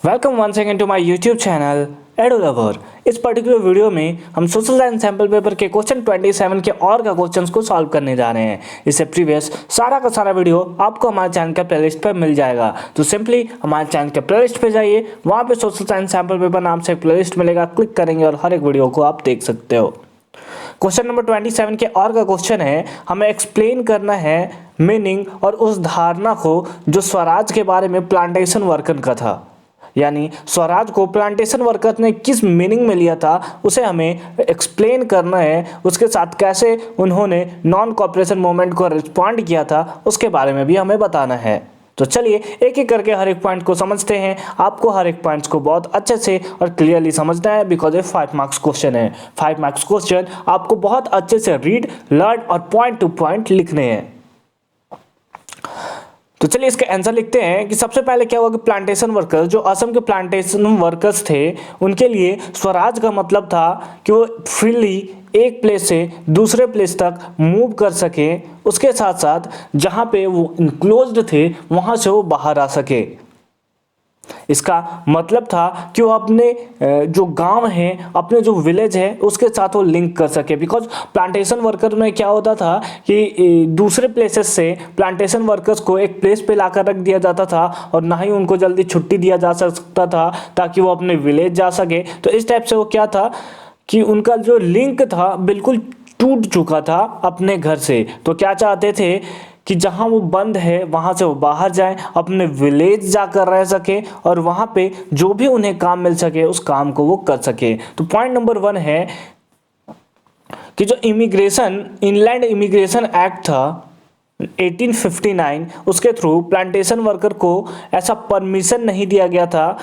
Welcome once again to my YouTube channel Edu Lover. इस particular video में हम social science sample paper के question 27 के और का क्वेश्चंस को सॉल्व करने जा रहे हैं। इससे प्रीवियस सारा का सारा वीडियो आपको हमारे चैनल के प्लेलिस्ट पर मिल जाएगा। तो सिंपली हमारे चैनल के प्लेलिस्ट पे जाइए, वहाँ पे सोशल साइंस सैम्पल पेपर नाम से एक प्लेलिस्ट मिलेगा, क्लिक करेंगे और हर एक वीडियो को आप देख सकते हो। क्वेश्चन नंबर 27 के और का क्वेश्चन है, हमें एक्सप्लेन करना है मीनिंग और उस धारणा को जो स्वराज के बारे में प्लांटेशन वर्कर का था। यानी स्वराज को प्लांटेशन वर्कर ने किस मीनिंग में लिया था उसे हमें एक्सप्लेन करना है। उसके साथ कैसे उन्होंने नॉन कॉपरेशन मूवमेंट को रिस्पॉन्ड किया था उसके बारे में भी हमें बताना है। तो चलिए एक एक करके हर एक पॉइंट को समझते हैं। आपको हर एक पॉइंट्स को बहुत अच्छे से और क्लियरली समझना है, बिकॉज ये 5 मार्क्स क्वेश्चन है। 5 मार्क्स क्वेश्चन आपको बहुत अच्छे से रीड, लर्न और पॉइंट टू पॉइंट लिखने हैं। तो चलिए इसका आंसर लिखते हैं कि सबसे पहले क्या हुआ कि प्लांटेशन वर्कर्स, जो असम के प्लांटेशन वर्कर्स थे, उनके लिए स्वराज का मतलब था कि वो फ्रीली एक प्लेस से दूसरे प्लेस तक मूव कर सके। उसके साथ साथ जहाँ पे वो इनक्लोज्ड थे वहाँ से वो बाहर आ सके। इसका मतलब था कि वो अपने जो गांव है, अपने जो विलेज है, उसके साथ वो लिंक कर सके। बिकॉज प्लांटेशन वर्कर में क्या होता था कि दूसरे प्लेसेस से प्लांटेशन वर्कर्स को एक प्लेस पे लाकर रख दिया जाता था और ना ही उनको जल्दी छुट्टी दिया जा सकता था ताकि वो अपने विलेज जा सके। तो इस टाइप से वो क्या था कि उनका जो लिंक था बिल्कुल टूट चुका था अपने घर से। तो क्या चाहते थे कि जहाँ वो बंद है वहाँ से वो बाहर जाए, अपने विलेज जाकर रह सके और वहाँ पे जो भी उन्हें काम मिल सके उस काम को वो कर सके। तो पॉइंट नंबर 1 है कि जो इनलैंड इमिग्रेशन एक्ट था 1859, उसके थ्रू प्लांटेशन वर्कर को ऐसा परमिशन नहीं दिया गया था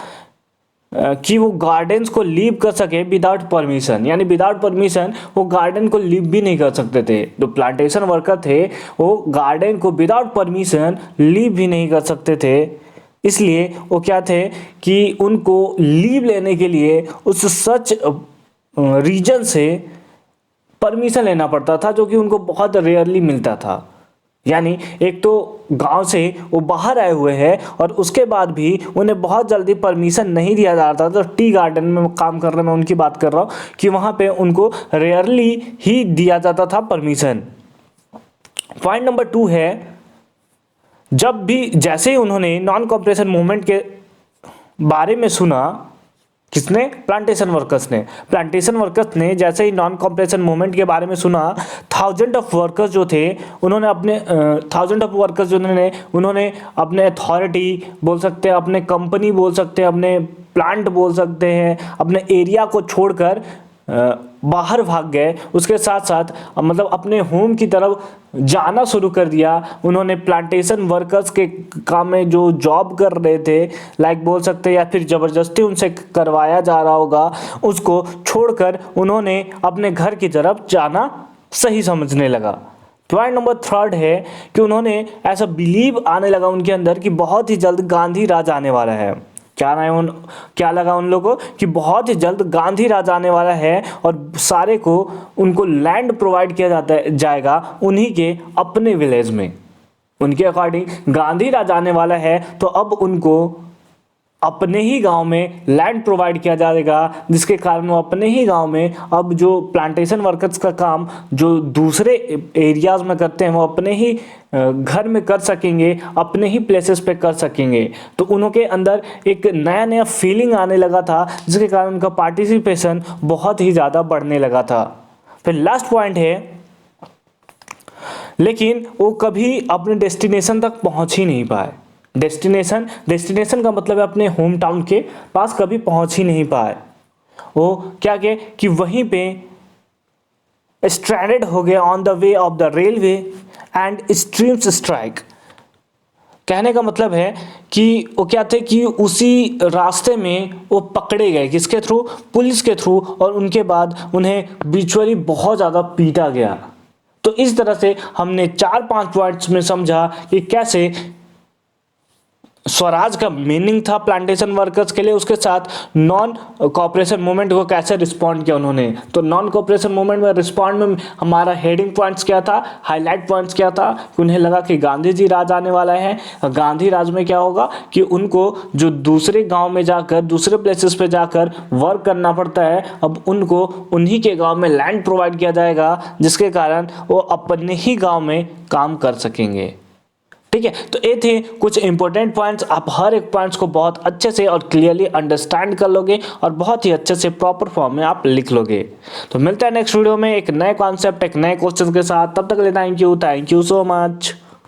कि वो गार्डन्स को लीव कर सके विदाउट परमिशन। यानी विदाउट परमिशन वो गार्डन को लीव भी नहीं कर सकते थे। जो प्लांटेशन वर्कर थे वो गार्डन को विदाउट परमिशन लीव भी नहीं कर सकते थे। इसलिए वो क्या थे कि उनको लीव लेने के लिए उस सच रीजन से परमिशन लेना पड़ता था, जो कि उनको बहुत रेयरली मिलता था। यानी एक तो गांव से वो बाहर आए हुए हैं और उसके बाद भी उन्हें बहुत जल्दी परमिशन नहीं दिया जाता। तो टी गार्डन में काम कर रहे मैं उनकी बात कर रहा हूँ कि वहाँ पे उनको रेयरली ही दिया जाता था परमिशन। पॉइंट नंबर 2 है, जब भी जैसे ही उन्होंने नॉन कॉपरेशन मूवमेंट के बारे में सुना, किसने? प्लांटेशन वर्कर्स ने जैसे ही नॉन कॉपरेशन मूवमेंट के बारे में सुना, थाउजेंड ऑफ वर्कर्स जो थे उन्होंने अपने अथॉरिटी बोल सकते हैं, अपने कंपनी बोल सकते हैं, अपने प्लांट बोल सकते हैं, अपने एरिया को छोड़कर बाहर भाग गए। उसके साथ साथ मतलब अपने होम की तरफ जाना शुरू कर दिया। उन्होंने प्लांटेशन वर्कर्स के काम में जो जॉब कर रहे थे, लाइक बोल सकते हैं, या फिर ज़बरदस्ती उनसे करवाया जा रहा होगा, उसको छोड़कर उन्होंने अपने घर की तरफ जाना सही समझने लगा। पॉइंट नंबर 3 है कि उन्होंने ऐसा बिलीव आने लगा उनके अंदर कि बहुत ही जल्द गांधी राज आने वाला है। क्या लगा उन लोगों को कि बहुत ही जल्द गांधी राज आने वाला है और सारे को उनको लैंड प्रोवाइड किया जाएगा उन्हीं के अपने विलेज में। उनके अकॉर्डिंग गांधी राज आने वाला है तो अब उनको अपने ही गांव में लैंड प्रोवाइड किया जाएगा, जिसके कारण वो अपने ही गांव में अब जो प्लांटेशन वर्कर्स का काम जो दूसरे एरियाज में करते हैं वो अपने ही घर में कर सकेंगे, अपने ही प्लेसेस पे कर सकेंगे। तो उनके अंदर एक नया फीलिंग आने लगा था, जिसके कारण उनका पार्टिसिपेशन बहुत ही ज़्यादा बढ़ने लगा था। फिर लास्ट पॉइंट है, लेकिन वो कभी अपने डेस्टिनेशन तक पहुंच ही नहीं पाए। डेस्टिनेशन का मतलब है अपने होम टाउन के पास कभी पहुंच ही नहीं पाए। वो क्या किए कि वहीं पे स्ट्रैंडेड हो गए on the way of the railway and streams strike. कहने का मतलब है कि वो क्या थे कि उसी रास्ते में वो पकड़े गए, किसके थ्रू? पुलिस के थ्रू, और उनके बाद उन्हें विजुअली बहुत ज़्यादा पीटा गया। तो इस तरह से हमने 4-5 पॉइंट्स में समझा कि कैसे स्वराज का मीनिंग था प्लांटेशन वर्कर्स के लिए, उसके साथ नॉन कॉपरेशन मूवमेंट को कैसे रिस्पॉन्ड किया उन्होंने। तो नॉन कॉपरेशन मूवमेंट में रिस्पॉन्ड में हमारा हेडिंग पॉइंट्स क्या था, हाईलाइट पॉइंट्स क्या था कि उन्हें लगा कि गांधी जी राज आने वाला है। गांधी राज में क्या होगा कि उनको जो दूसरे गांव में जाकर, दूसरे प्लेसेस पे जाकर वर्क करना पड़ता है, अब उनको उन्हीं के गांव में लैंड प्रोवाइड किया जाएगा, जिसके कारण वो अपने ही गांव में काम कर सकेंगे। ठीक है, तो ये थे कुछ इंपॉर्टेंट पॉइंट्स। आप हर एक पॉइंट्स को बहुत अच्छे से और क्लियरली अंडरस्टैंड कर लोगे और बहुत ही अच्छे से प्रॉपर फॉर्म में आप लिख लोगे। तो मिलता है नेक्स्ट वीडियो में एक नए कॉन्सेप्ट, एक नए क्वेश्चन के साथ। तब तक के लिए थैंक यू सो मच।